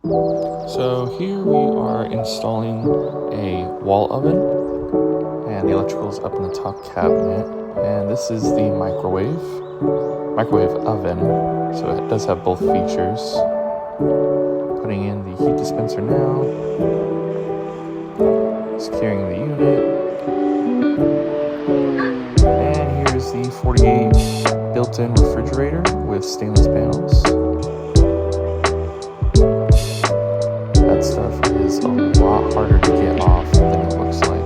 So here we are installing a wall oven, and the electrical is up in the top cabinet, and this is the microwave oven, so it does have both features. Putting in the heat dispenser now, securing the unit, and here's the 48 built-in refrigerator with stainless panels. That stuff is a lot harder to get off than it looks like.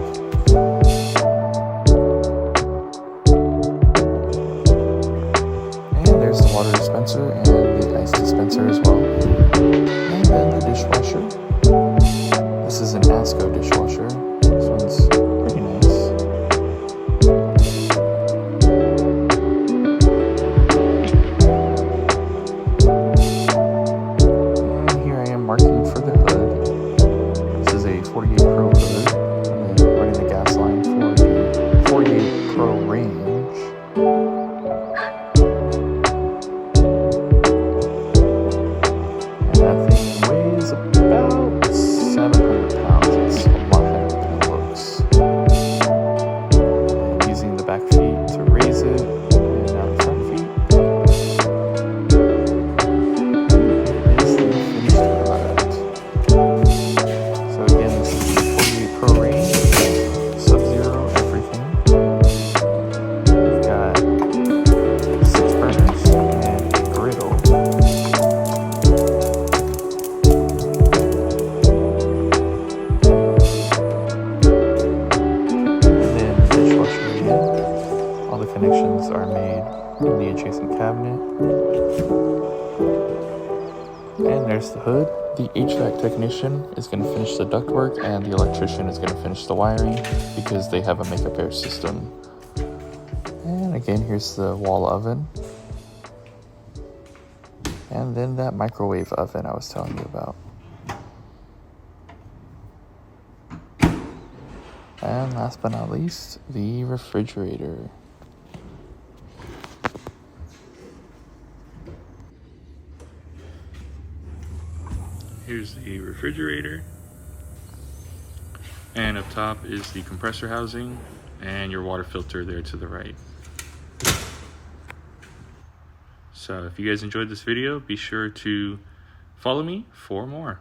And there's the water dispenser and the ice dispenser as well. And then the dishwasher. This is an ASCO dishwasher. This one's pretty nice. And here I am marking for the hood. This is a 48 Pro hood. I'm running the gas line for the 48 Pro range. And that thing weighs about 700 pounds. It's a lot heavier than it looks. And using the back feet to raise it, and now the front feet. And here is the finished product. So again, this is the 48 Pro range, Sub-Zero everything. We've got 6 burners and a griddle. And then the dishwasher again. All the connections are made in the adjacent cabinet. And there's the hood. The HVAC technician is going to finish the ductwork, and the electrician is going to finish the wiring because they have a makeup air system. And again, here's the wall oven. And then that microwave oven I was telling you about. And last but not least, the refrigerator. Here's the refrigerator. And up top is the compressor housing and your water filter there to the right. So if you guys enjoyed this video, be sure to follow me for more.